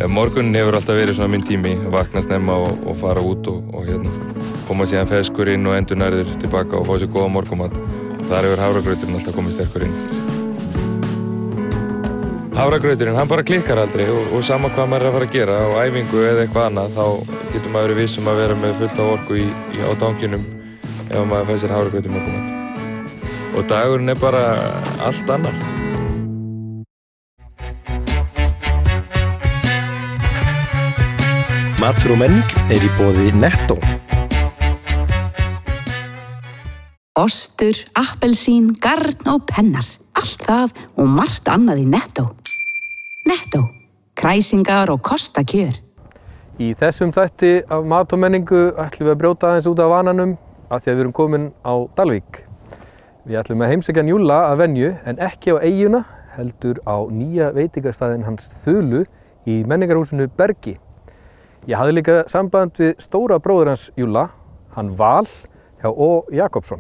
Morgunin hefur alltaf verið svona minn tími, vakna snemma og fara út og koma síðan ferskur inn og endurnærður tilbaka og fá sér góða morgunmat. Þar hefur hafragrauturinn alltaf komið sterkur inn. Hafragrauturinn, hann bara klikkar aldrei og sama hvað maður er að fara að gera á æfingu eða eitthvað annað, þá getur maður verið viss að vera með fullt af orku á tanginum ef maður fær sér hafragrautur morgunmat. Og dagurinn er bara allt annar. Matur og menning er í boði Netto. Ostur, appelsín, garn og pennar. Allt það og margt annað í Netto. Netto. Kræsingar og kostakjör. Í þessum þætti af mat og menningu ætlum við að brjóta aðeins út af vananum af því að við erum komin á Dalvík. Við ætlum að heimsækja Njúlla að venju en ekki á eyjuna, heldur á nýja veitingastaðinn hans Þulu í menningarhúsinu Bergi. Ég hafði líka samband við stóra bróður hans Júlla, hann Val hjá Ó. Jakobsson.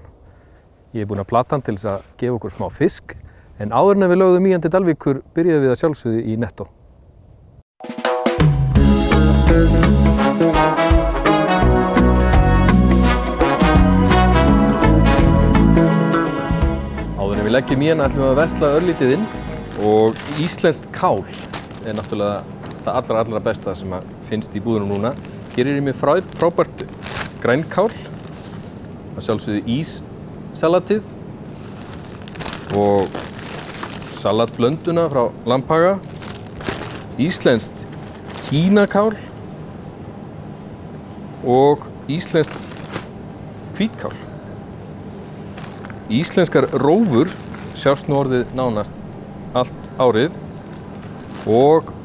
Ég er búinn að plata hann til þess að gefa okkur smá fisk, en áður en við lögðum í hann til Dalvíkur byrjuðum við að sjálfsögðu í Netto. Áður en við leggjum í hann ætlum við að versla örlítið inn og íslenskt kál er náttúrulega það allra besta sem finnst í búðunum núna. Hér er ég með frábært grænkál, að sjálfsögðu íssalatið og salatblönduna frá Lambhaga, íslenskt kínakál og íslenskt hvítkál. Íslenskar rófur sjást nú orðið nánast allt árið og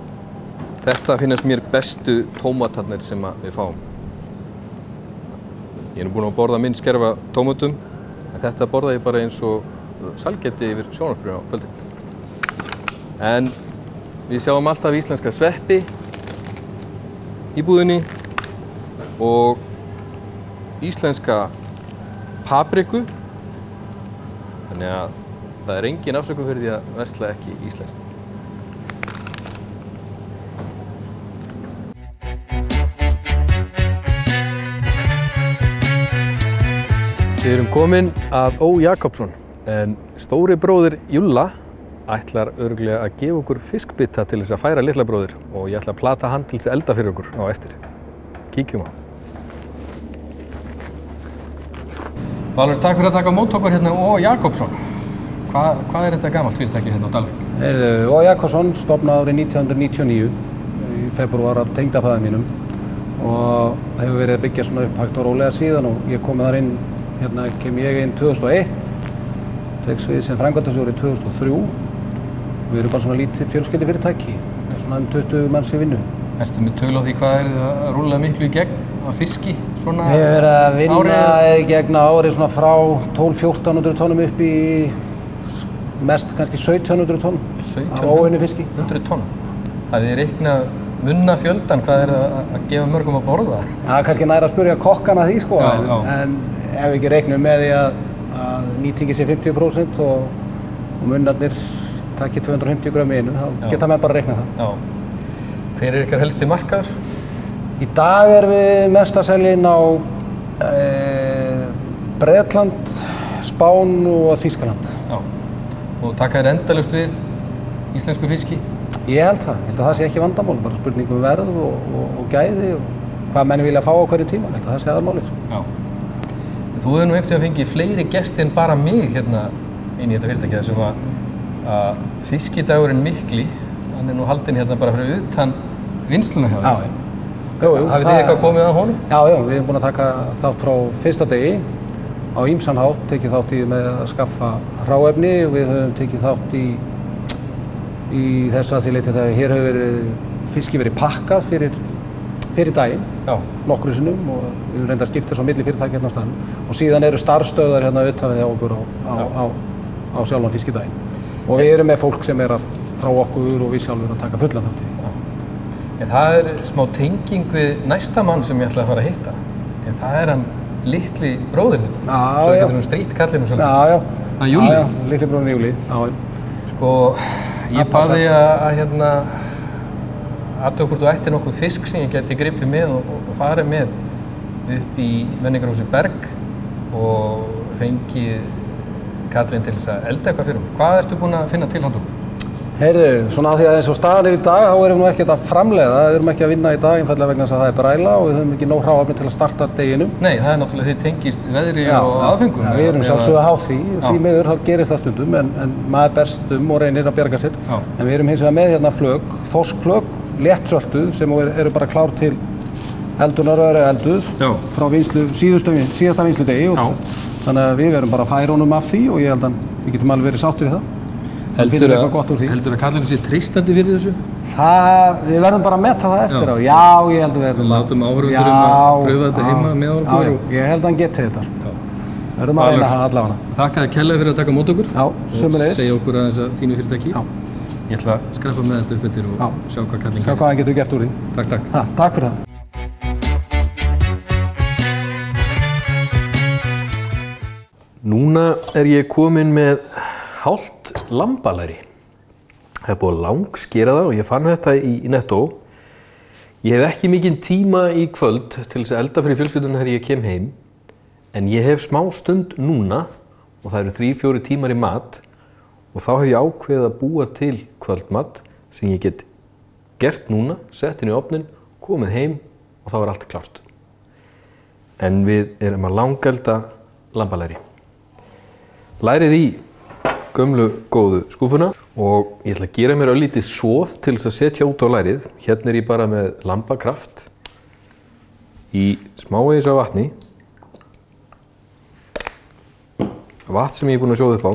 þetta finnast mér bestu tómatarnir sem við fáum. Ég er nú búinn að borða minn skerfa tómatum, en þetta borða ég bara eins og sælgæti yfir sjónvarpinu á kvöldin. En við sjáum alltaf íslenska sveppi í búðinni og íslenska papriku, þannig að það er engin afsökun fyrir því að versla ekki íslenskt. Við erum komin að Ó. Jakobsson, en stóri bróðir Júlla ætlar örugglega að gefa okkur fiskbita til þess að færa litla bróðir og ég ætla að plata hann til þess að elda fyrir okkur á eftir. Kíkjum á. Valur, takk fyrir að taka á mót okkur hérna Ó. Jakobsson. Hvað er þetta gamalt fyrirtæki hérna á Dalvík? Ó. Jakobsson stofnaði árið 1999 í febrúar af tengdaföður mínum og hefur verið að byggja svona upp hægt og rólega síðan og ég komið þar inn. Hérna kem ég inn 2001, tek við sem framkvæmdastjóri 2003. Við erum bara svona lítið fjölskyldufyrirtæki, það er svona 20 manns í vinnu. Ertu með tölu á því hvað að rúlla miklu í gegn af fiski svona árið? Við erum að vinna í gegn árið svona frá 1200–1400 tonnum upp í mest kannski 1700 tonn af óunnum fiski. 100 tonn? Það er reiknað munna fjöldan, hvað er að gefa mörgum að borða? Já, kannski næra að spyrja kokkana því sko, en ef við ekki reiknum með því að nýtingi sé 50% og munnarnir taki 250 grömm í einu, þá geta menn bara að reikna það. Já. Hver er ykkar helsti markaður? Í dag erum við mest að selja inn á Bretland, Spán og Þýskaland. Já. Og taka þér endalaust við íslensku fiski? Ég held það sé ekki vandamál, bara spurning verð og gæði og hvað menn vilja fá á hverju tíma, ég held að það sé aðalmálið. Já. Þú hefur nú einhvern veginn fengið fleiri gesti en bara mig hérna inn í þetta fyrirtæki þessum að fiskidagurinn mikli, hann er nú haldinn hérna bara fyrir utan vinnsluna hjá þér. Jú. Hafið þið eitthvað komið að honum? Já, við erum búin að taka þátt frá fyrsta degi á ýmsan hátt, tekið þátt í með að skaffa hráefni og við höfum tekið þátt í þess að því leyti að hér hefur fiski verið pakkað fyrir daginn, nokkru sinnum og við reyndar að skipta svo milli fyrirtæki hérna á staðnum og síðan eru starfsstöðvar hérna utan við okkur á sjálfan fiskidaginn og við erum með fólk sem er frá okkur og við sjálfur að taka fullan þátt í því. En það er smá tenging við næsta mann sem ég ætla að fara að hitta, en það er hann litli bróðir þinn, svo getur hann strýtt kallinu svolítið. Já. Það er Júli. Já, litli bróðin Júli. Sko, ég baði að athuga hvort þú ættir nokkuð fisk sem ég geti gripið með og farið með upp í menningarhúsi Berg og fengið Katrín til þess að elda eitthvað fyrir okkur. Hvað ertu búin að finna til handa okkur? Heyrðu, svona af því að eins og staðan í dag, þá erum við nú ekkert að framleiða, við erum ekki að vinna í dag einfaldlega vegna þess að það er bræla og við höfum ekki nóg hráefni til að starta deginum. Nei, það er náttúrulega þið tengist veðri og aðfengum. Já, við erum sjálfsögðu að há því miður þá gerist það stundum en maður berst og reynir að bjarga sér. Já. En við erum hins vegar með hérna flög, þorskflög, léttsölduð sem eru bara klár til eldunar og eru elduð frá síðasta vinnsludegi og þannig að við verum bara að færa honum af því og ég held að við getum alveg verið sáttir í það. Heldur að Katrín sé treystandi fyrir þessu? Við verðum bara að meta það eftir á. Já, ég held að við verðum látum áhorfendur að pröfa þetta heima með okkur. Já, ég held að hann geti þetta. Verðum að reyna það allavega. Þakka þér kærlega fyrir að taka á móti okkur. Já, sömuleiðis. Og segja okkur aðeins að þínu fyrirtæki. Já. Ég ætla að skreppa með þetta upp eftir og sjá hvað Katrín gerir. Sjá hvað hann getur gert úr því. Takk. Takk fyrir það. Núna er ég kominn með hálft lambalæri. Það er búið að langskera það og ég fann þetta í Netto. Ég hef ekki mikinn tíma í kvöld til þess að elda fyrir fjölskylduna þegar ég kem heim. En ég hef smá stund núna og það eru 3-4 tímar í mat. Og þá hef ég ákveðið að búa til kvöldmat sem ég get gert núna, sett inn í ofnin, komið heim og þá er allt klárt. En við erum að langelda lambalæri. Lærið í gömlu góðu skúfuna og ég ætla að gera mér örlítið soð til þess að setja út á lærið. Hérna er ég bara með lambakraft í smávegis af vatni. Vatn sem ég er búinn að sjóða upp á.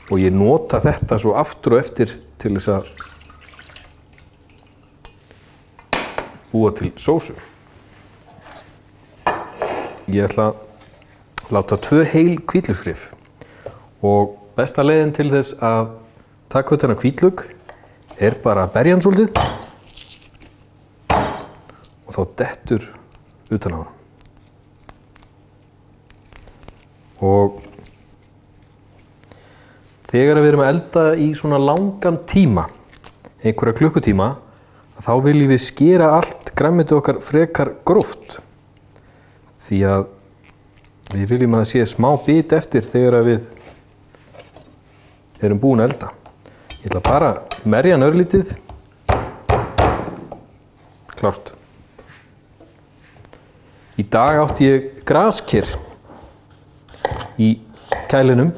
Og ég nota þetta svo aftur og eftir til þess að búa til sósu. Ég ætla að láta 2 heil hvítlauksrif og besta leiðin til þess að taka út þennan hvítlauks er bara að berja hann svolítið og þá dettur utan á hann. Og þegar við erum að elda í svona langan tíma, einhverja klukkutíma, þá viljum við skera allt grænmeti okkar frekar gróft því að við viljum að það sé smá bit eftir þegar við erum búin að elda. Ég ætla bara að merja hann örlítið. Klárt. Í dag átti ég grasker í kælinum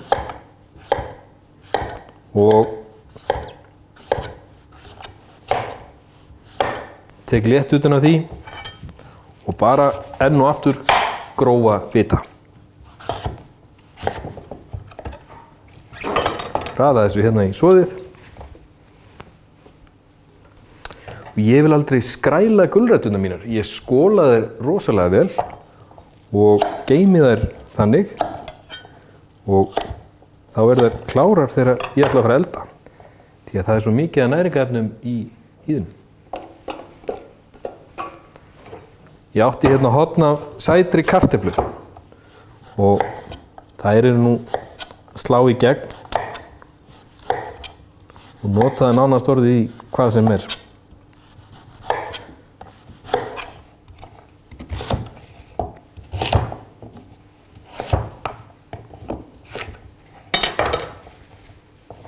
og tek létt utan af því og bara enn og aftur grófa bita. Hraða þessu hérna í soðið. Og ég vil aldrei skræla gulræturnar mínar. Ég skóla þær rosalega vel og geymi þær þannig og þá verða þær klárar þegar ég ætla að fara að elda. Því að það er svo mikið af næringarefnum í þeim. Ég átti hérna horn af sætri kartöflu og þær eru nú að slá í gegn og notaði nánast orðið í hvað sem er.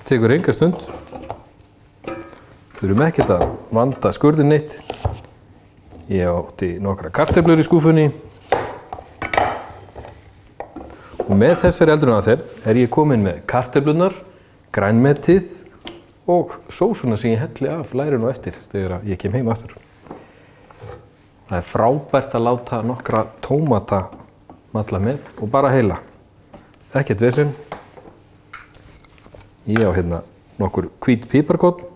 Tekur enga stund. Þurfum ekkert að vanda skurðinn neitt. Ég átti nokkra kartöflur í skúfunni. Og með þessari eldunaraðferð er ég kominn með kartöflunar, grænmetið og sósuna sem ég helli af lærinu eftir þegar ég kem heim aftur. Það er frábært að láta nokkra tómata malla með og bara heila. Ekkert vesen. Ég á hérna nokkur hvít piparkorn.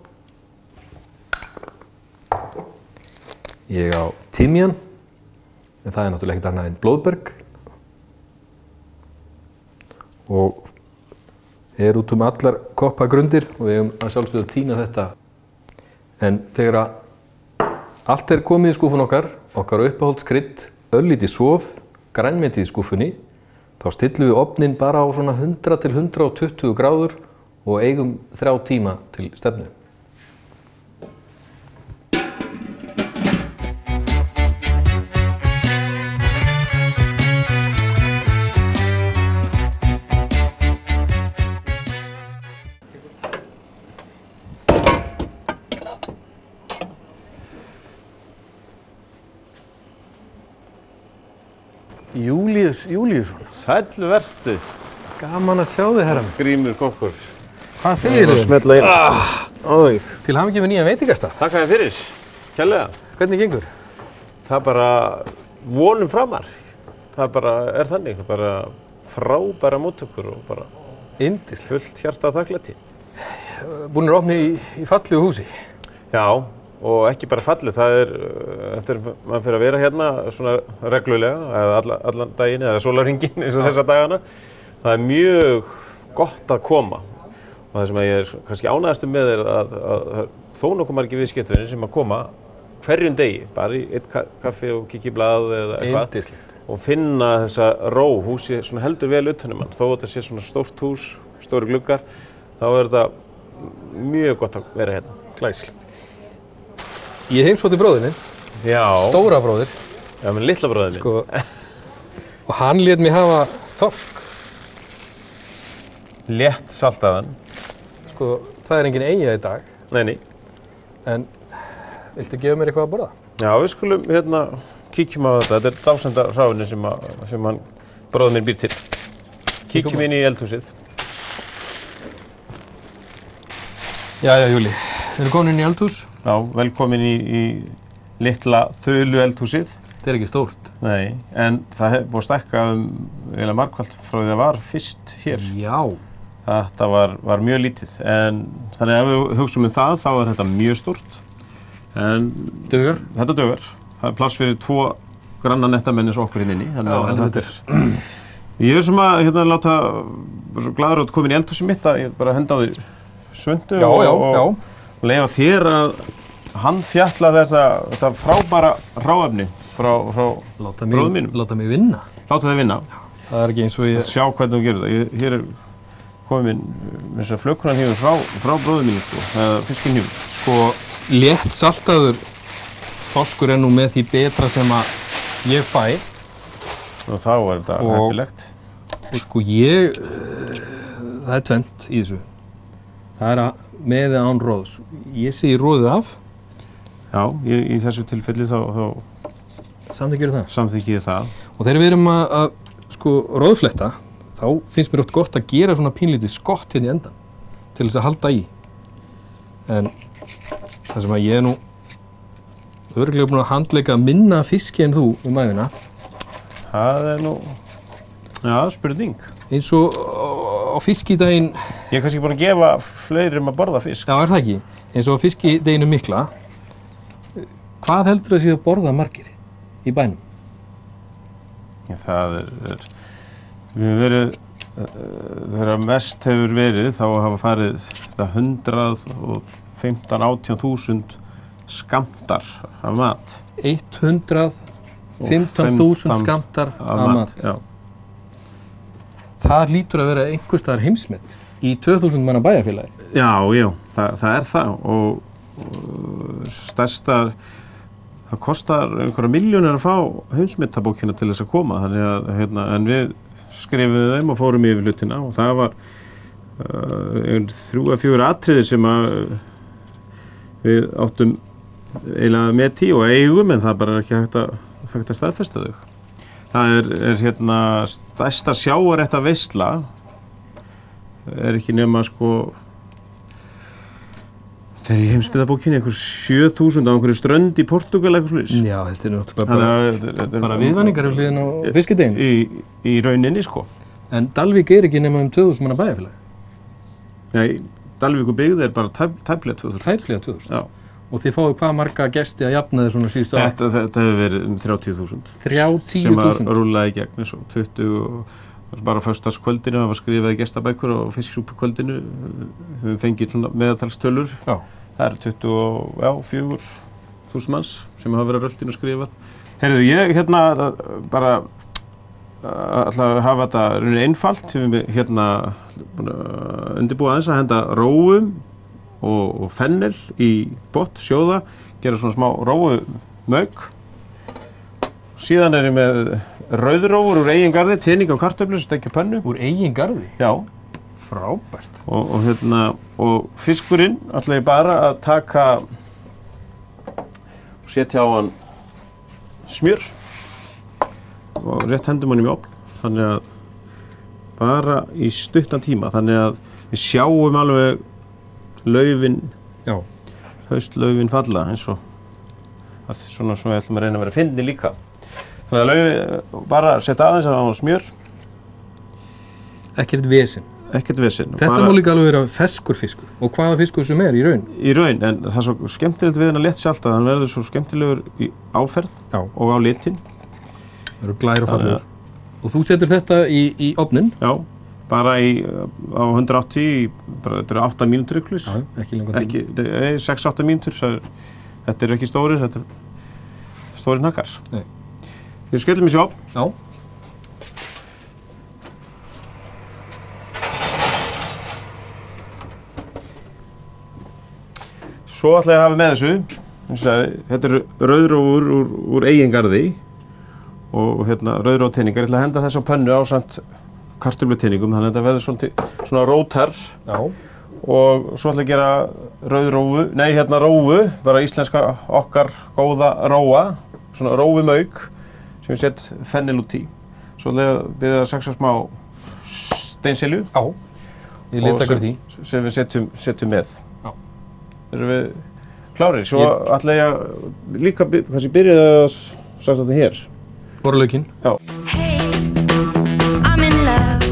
Ég á timjan, en það er náttúrulega ekkert annað en blóðberg. Og er út allar koppagrundir og við eigum að sjálfsögðu að tína þetta. En þegar allt er komið í skúfun okkar uppáhaldskrydd, örlítið soð, grænmeti í skúfunni, þá stillum við ofninn bara á svona 100 til 120 gráður og eigum 3 tíma til stefnu. Júlíus Júlíusson. Sæll vertu. Gaman að sjá þig, herra minn. Grímur kokkur. Hvað segir þið? Smetla inn. Til hamingju með nýjan veitingastað. Takk að þér fyrir. Kærlega. Hvernig gengur? Það bara vonum framar. Það bara þannig. Það bara frábæra móttökur og bara Yndislegt. fullt hjarta þakklæti. Búnir að opna í fallegu húsi. Já, og ekki bara fallið. Það eftir maður fyrir að vera hérna svona reglulega, eða allan daginn eða sólarhringinn eins og þessa dagana. Það mjög gott að koma. Og það sem ég kannski ánægðastur með að þó nokkuð margir viðskiptavinir sem að koma hverjum degi, bara í eitt kaffi og kikki í blað eða eitthvað. Yndislegt. Og finna þessa ró, húsi svona heldur vel utanum hann. Þó að þetta sé svona stórt hús, stóri gluggar, þá þetta mjög gott að vera hérna. Glæsilegt. Ég heimsótti bróðir minn, Já. stóra bróðir, Já, menn litla bróðir minn. sko, og hann lét mig hafa þorsk. Létt saltaðan. Sko, það engin eyja í dag, Nei. en viltu gefa mér eitthvað að borða? Já, við skulum hérna kíkjum á þetta. Þetta dásenda hráfinu sem hann bróðir minn býr til. Kíkjum inn í eldhúsið. Jæja, Júli, við erum komin inn í eldhús. Já, velkomin í litla þölu eldhúsið. Þetta ekki stórt. Nei, en það hefur búið að stækka eiginlega margfalt frá því það var fyrst hér. Já. Þetta var mjög lítið, en þannig að ef við hugsum það, þá þetta mjög stórt. En Dugar? þetta dugar. Það pláss fyrir 2 granna nettamenn eins og okkur inni. Þannig að þetta Ég sem að láta svo glaður að koma inn í eldhúsið mitt að ég bara henda á því svundu og leyfa þér að hann fjalla þetta frábæra hráefni frá bróðum mínum. Láta mig vinna. Láta þig vinna. Það er ekki eins og ég... Sjá hvernig þú gerir það. Hér komið minn flökkunarhnífur frá bróðum mínum, sko, eða fiskinhnífur. Sko, létt saltaður þorskur nú með því betra sem að ég fæ. Og þá þetta heppilegt. Og sko það er tvennt í þessu. Það er að með eða án róðs. Ég segi róðið af. Já, í þessu tilfelli þá samþykki ég það. Og þegar við erum að sko róðfletta, þá finnst mér oft gott að gera svona pínlítið skott hérna í endan til þess að halda í. En það sem að ég nú örugglega búinn að handleika minna fiski en þú ævina. Það nú, já, spurning. Eins og á fiskidaginn... Ég er kannski búinn að gefa fleiri að borða fisk. Já, er það ekki? Eins og á fiskideginu mikla. Hvað heldur það sé að borða margir í bænum? Já, það við höfum verið, þegar mest hefur verið, þá hafa farið 115-18.000 skammtar af mat. 115.000 skammtar af mat. Já. Það hlýtur að vera einhvers staðar heimsmet í 2000 manna bæjarfélagi. Já, það er það og stærsta, það kostar einhverja milljónir að fá heimsmetabókina til þess að koma, þannig að en við skrifuðum þeim og fórum yfir hlutina og það var 3-4 atriðir sem að við áttum eiginlega með tí og eigum, en það bara er ekki hægt að staðfesta þau. Það er stærsta sjávarrétta veisla er ekki nema sko þegar í heimsbyggðabókinni einhver 7.000 á einhverju strönd í Portúgal eitthvað slúðis. Já, þetta er náttúrulega bara viðvanningar við hliðina á fiskideginu. Í rauninni sko. En Dalvík er ekki nema 2000 manna bæjarfélagi. Nei, Dalvíkurbyggð er bara tæplega 2000. Tæplega 2000? Já. Og þið fáið hvað marga gesti að jafna þið svona síðustu ár? Þetta hefur verið 30.000. 30.000? Sem að rúllaði í gegn eins og 20 og bara á föstudagskvöldinu, það var skrifað í gestabækur og fisksúpukvöldinu. Við fengið svona meðaltalstölur. Já. Það eru 24.000 manns sem hafa verið að röltinu skrifað. Heyrðu, ég bara ætla að hafa þetta rauninni einfalt. Við erum undirbúið aðeins að henda róum og fennel í botn, sjóða, gera svona smá róumauk. Síðan er ég með rauðrófur úr eigin garði, tening á kartöflu, stekja pönnu. Úr eigin garði? Já. Frábært. Og fiskurinn ætla ég bara að taka og setja á hann smjör. og rétt hendum honum í ofn, þannig að bara í stuttan tíma, þannig að við sjáum alveg laufin, haustlaufin falla eins og að svona við ætlum að reyna að vera fyndni líka. Þannig að laufi bara setja aðeins á smjör. Ekkert vesen. Ekkert vesen. Þetta má líka alveg vera ferskur fiskur. Og hvaða fiskur sem í raun? Í raun, en það er svo skemmtilegt við hennar léttsalta, hann verður svo skemmtilegur í áferð og á litinn. Það eru glær og fallegur. Og þú setur þetta í ofnin? Já, bara á 180, þetta eru 8 mínútur ykkurlis. Já, ekki lengur tíma. 6-8 mínútur, þetta eru ekki stórir, þetta er stórir hnakkar. Nei. Við skellum þessu ofn. Já. Svo ætla ég að hafa með þessu, þetta eru rauðrófur úr eigin garði og rauðróftinningar. Ég ætla að henda þessu á pönnu ásamt kartöflutinningum, þannig að þetta verður svolítið svona rótar. Já. Og svo ætla ég að gera rófu, bara íslenska okkar góða róa, svona rófumauk sem við sett fennel út í. Svo ætla ég að byrja að saxa smá steinselju. Já, ég lita ykkur því. Sem við setjum með. Erum við klárir? Svo ætla ég að líka kannski byrja að sagt þetta hér. Borlaukinn. Já. Hey, I'm in love.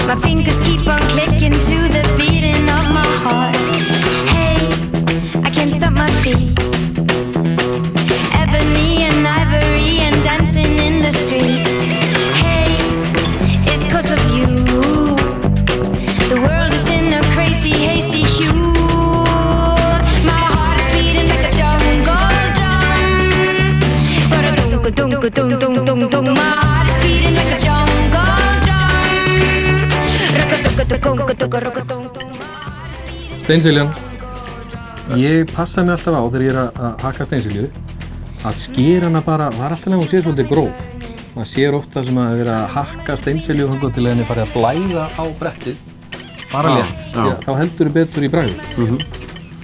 My fingers keep on clicking to the beating of my heart. Hey, I can't stop my feet. Ebony and ivory and dancing in the street. Hey, it's 'cause of you. The world is in a crazy, hazy hue. Dum-dum-dum-dum-dum, my heart is beating like a jungle drum. Steinseljan. Ég passa mig alltaf á þegar ég að hakka steinselju að skera hana bara, var alltaf hún sé svolítið gróf. Maður sér ofta sem að vera að hakka steinselju þangað til henni farið að blæða á brettið. Bara létt, þá heldur betur í bragði.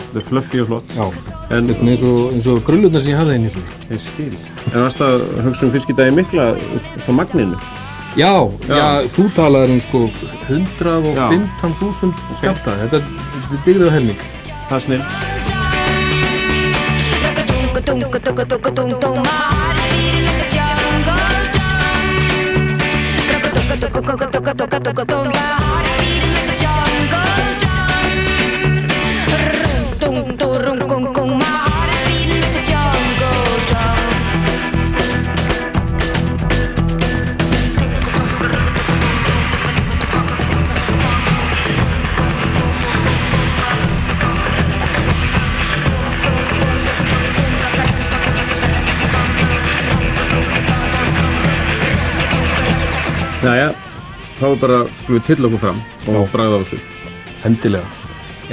Þetta er fluffy og flott. Já, þetta er svona eins og grullurnar sem ég hafði inn í þessu. Ég skil. En varst að hugsa fiskidaginn mikla upp á magninu? Já, þú talaðir 115.000 skammta. Þetta dygði á helming. Það er snill. Jæja, þá bara skulum við tylla okkur fram og bragða á þessu. Endilega.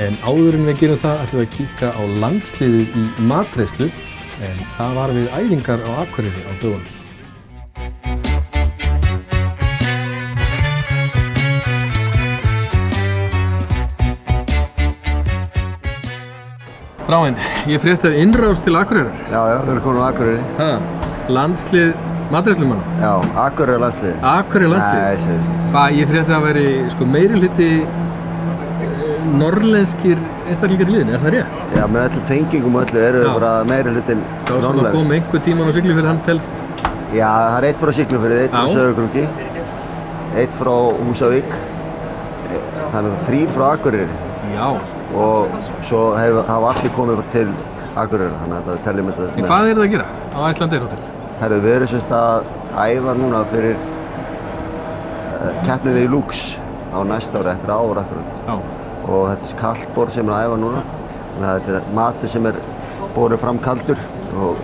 En áður en við gerum það ætlum við að kíka á landsliðið í matreiðslu en það var við æfingar á Akureyri á dögunum. Ráinn, ég frétti af innrás til Akureyrar. Já, við erum komin á Akureyri. Landslið matreiðslumanna? Já, Akureyri landsliði. Akureyri landsliði? Nei, sér. Ég frétti að veri meiri hluti norrlenskir einstaklingar í liðinu, er það rétt? Já, með öllum tengingum og öllu erum við bara meiri hlutin norrlensk. Sá sem að koma einhver tíman á Siglufirði, hann telst? Já, það er eitt frá Siglufirði, eitt frá Sauðárkróki, eitt frá Húsavík, þannig 3 frá Akureyri. Já. Og svo hafa allir komið til Akureyri, þannig að það teljum þetta með. En hvað er það að gera á Icelandair Hotel? Herðu, við erum semst að æfa núna fyrir keppnið í Lux á næsta ári, eftir ár akkurat. Já. Og þetta er kaldborð sem er að æfa núna. Þannig að þetta er matur sem er borið fram kaldur og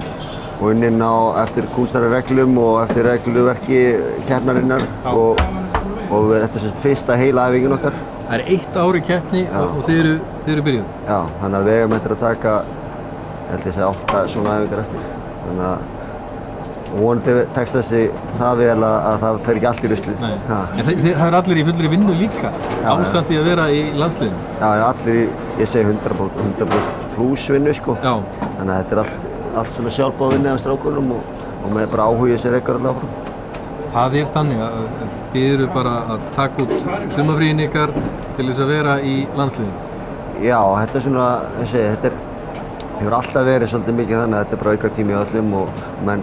unninn á eftir kúnstnari reglum og eftir regluverki keppnarinnar. Og þetta er semst fyrsta heila æfingin okkar. Það er 1 ár í keppni og þið eru byrjuð? Já, þannig að við eigum eftir að taka, held ég að segja 8 svona æfingar eftir. Þannig að vonandi tekst þessi það vel að það fer ekki allt í ruslið. Nei, en það er allir í fullri vinnu líka, ásamt í að vera í landsliðinu? Já, allir í, ég segi 100% pluss vinnu, sko. Já. Þannig að þetta er allt svona sjálfbáð vinnu af strákunum og og með bara áhuga sem rekur alltaf áfram. Það þannig að þið eru bara að taka út sumarfríin ykkar til þess að vera í landsliðinu? Já, þetta svona, þetta hefur alltaf verið svolítið mikið þannig að þetta bara auka tími í öllum og menn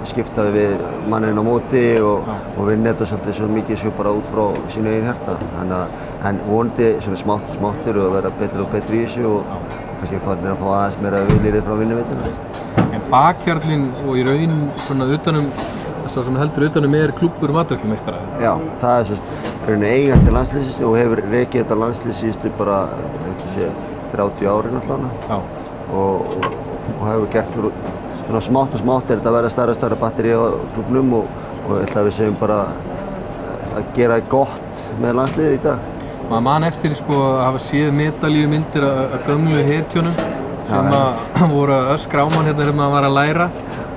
skipta við manninn á móti og vinna þetta svolítið svo mikið svo bara út frá sínu eigin hjarta. En vonandi svona smáttur og vera betri og betri í þessu og kannski fannir að fá aðeins meira viðlíðið frá vinnuveitinu. En bakhjarlinn og í raun svona sá sem heldur utanum klúbbur matreiðslumeistara? Já, það eigandi landsliðsins og hefur rekið þetta landslið síðustu bara 30 ári náttúrulega. Og hefur gert svona smátt og smátt þetta að vera stærra og stærra batteri á klúbbnum og ég held að við séum bara að gera gott með landsliðið í dag. Maður man eftir að hafa séð medalíumyndir af gömlu hetjunum sem voru að öskra á mann hérna þegar maður var að læra.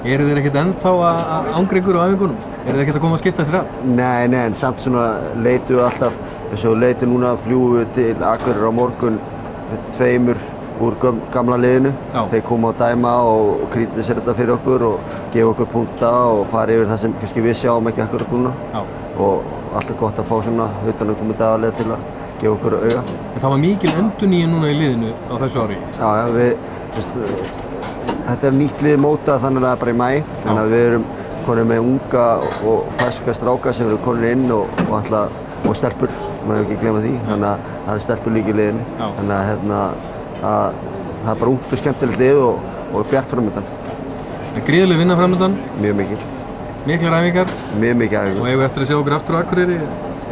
Eru þeir ekkert ennþá að ángra ykkur á æfingunum? Eru þeir ekkert að koma að skipta sér að? Nei, en samt svona leitum við alltaf, eins og leitum núna fljúum við til Akureyrar á morgun 2 úr gamla liðinu. Þeir koma að dæma og krítið þetta fyrir okkur og gefa okkur punkta og fara yfir það sem kannski við sjáum ekki akkurat núna. Og alltaf gott að fá svona utanaðkomandi aðalið til að gefa okkur auga. En það var mikil endurnýjun núna í liðinu á þessu ári? Já, þetta nýtt lið mótað þannig að það bara í maí, þannig að við erum konið með unga og ferska stráka sem eru konið inn og stelpur, maður ekki glemma því, þannig að það stelpur líka í liðinu. Þannig að það bara ungt og skemmtilegt lið og bjart framöndan. Gríðarleg vinna framöndan? Mjög mikil. Miklar æfingar? Mjög mikið æfingar. Og eigum við eftir að sjá okkur aftur á Akureyri?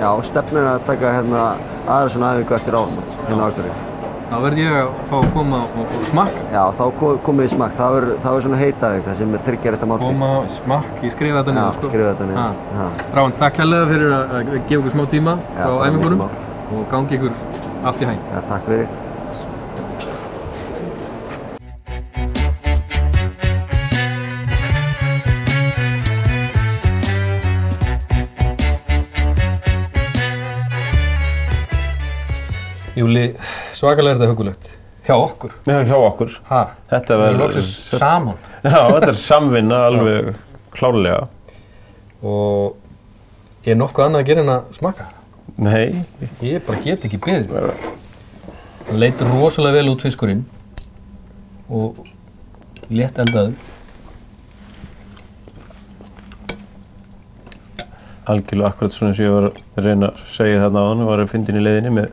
Já, stefnan að taka aðra svona æfingu eftir áramót hérna á Akureyri. Þá verð ég að fá að koma og smakka? Já, þá komið í smakk. Það er svona heitaðing það sem tryggjar þetta máltíð. Koma, smakk, ég skrifa þetta niður, Já, skrifa þetta niður. Ráðan, takk kærlega fyrir að gefa okkur smá tíma frá æfingunum og gangi ykkur allt í hæn. Já, takk fyrir. Júli, svakalega þetta hugulegt. Hjá okkur? Já, hjá okkur. Þetta var loksins saman. Já, þetta samvinna alveg klárlega. Og er nokkuð annað að gera en að smakka? Nei. Ég bara get ekki beðið. Hann leit rosalega vel út fiskurinn og létt eldaður. Algjörlega akkurat svona sem ég var að reyna að segja þarna áðan, var að fyndin í leiðinni með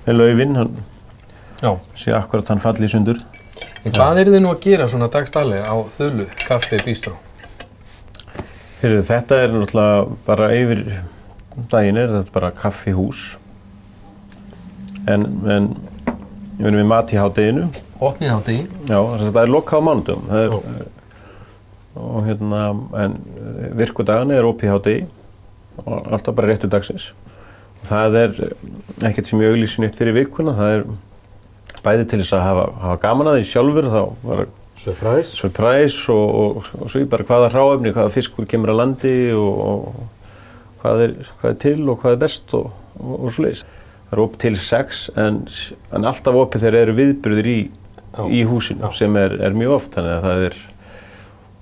laufinn, hann sé akkurat hann falli í sundur. En hvað eru þið nú að gera svona dagstaglega á Þulu Kaffi Bístró? Þetta er náttúrulega bara yfir daginn þetta bara kaffihús. En við erum með mat í hádeginu. Opnið hádegi? Já, það er lokað á mánudögum. Og en virkudagana er opið hádegi og alltaf bara réttu dagsins. Það er ekkert sem ég auglýsi neitt fyrir vikuna, það er bæði til þess að hafa gaman að því sjálfur, þá var surprise og svo bara hvaða hráefni, hvaða fiskur kemur að landi og hvað er til og hvað er best og svoleiðis. Það er opið til 6 en alltaf opið þegar eru viðburðir í húsinu sem er mjög oft, þannig að það er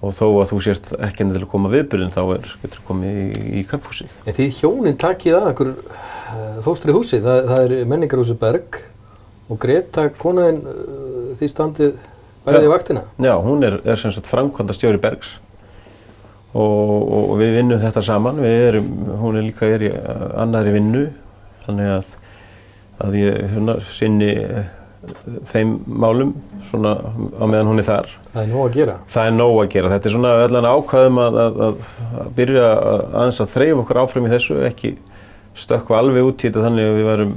og þó að þú sért ekki enn til að koma viðburðin þá getur þú komið í kaffihúsið. En þið hjónin takið að ykkur fóstri húsi, það er menningarhúsið Berg og Greta, konaðinn, þið standið bæðið í vaktina? Já, hún er sem sagt framkvæmdastjóri Bergs og við vinnum þetta saman, hún er líka í annarri vinnu, þannig að ég sinni þeim málum svona á meðan hún er þar. Það er nóg að gera? Það er nóg að gera. Þetta er svona allan ákvæðum að byrja aðeins að þreifa okkur áfram í þessu, ekki stökkva alveg út í þetta þannig að við værum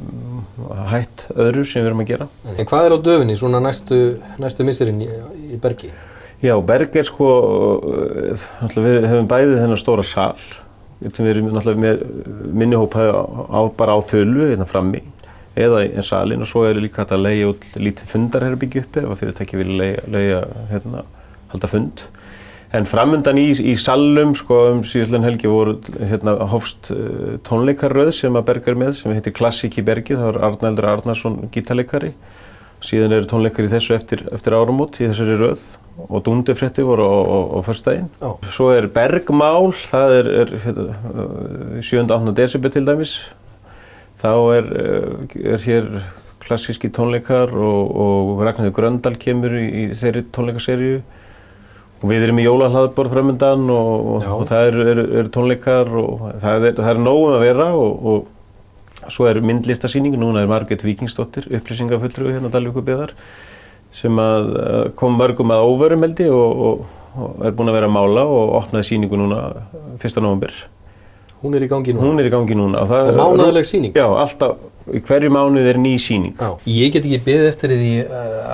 hætt öðru sem við erum að gera. En hvað er á döfinni svona næstu misserinn í Bergi? Já, Berg er við höfum bæði þennan stóra sal. Við erum náttúrulega með minnihópa bara á Þulu hérna frammi eða í salin og svo er líka hægt að leigja út lítið fundarherbergi uppi ef að fyrirtæki vilja halda fund. En framundan í salnum síðastliðin helgi voru hófst tónleikarröð sem að Berg er með sem heitir Klassík í Bergi. Það var Arnaldur Arnarsson gítarleikari Síðan eru tónleikar í þessu eftir áramót í þessari röð og dúndurfréttir voru á föstudaginn. Svo bergmál, það er 7.-8. desember til dæmis. Þá er hér klassíski tónleikar og Ragnhildur Gröndal kemur í þeirri tónleikaseríu. Og við erum í jólahlaðborð framundan og það eru tónleikar og það er nóg að vera og svo myndlistasýning, núna Margrét Víkingsdóttir, upplýsingafulltrúi hérna á Dalvíkurbyggðar sem kom mörgum að óvörum held ég og búin að vera að mála og opnaði sýningu núna 1. nóvember. Hún í gangi núna? Hún í gangi núna. Og mánaðarleg sýning? Já, alltaf, í hverju mánuði ný sýning. Já. Ég get ekki beðið eftir því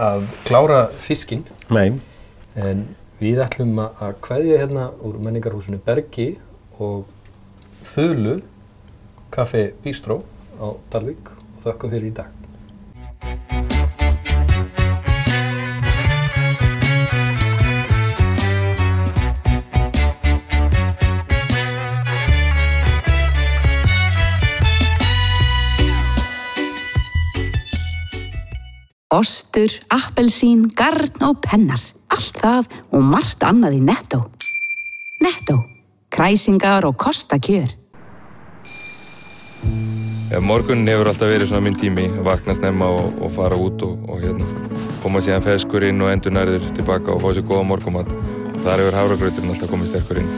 að klára fiskinn. Nei. En við ætlum að kveðja hérna úr menningarhúsinu Bergi og Þulu Kaffi Bístró á Dalvík og þökkum fyrir í dag. Ostur, appelsín, garn og pennar. Allt það og margt annað í Nettó. Nettó. Kræsingar og kostakjör. Morgunin hefur alltaf verið svona minn tími, vakna snemma og fara út og koma síðan ferskur inn og endurnærður tilbaka og fá sér góða morgunmat. Þar hefur hafragrauturinn alltaf komið sterkur inn.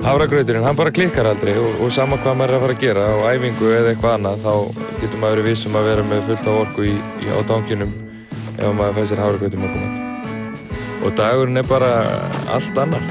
Hafragrauturinn, hann bara klikkar aldrei og sama hvað maður að fara að gera á æfingu eða eitthvað annað, þá getur maður verið viss að vera með fullt af orku á tanginum ef maður fær sér hafragrautur morgunmat. Og dagurinn bara allt annar.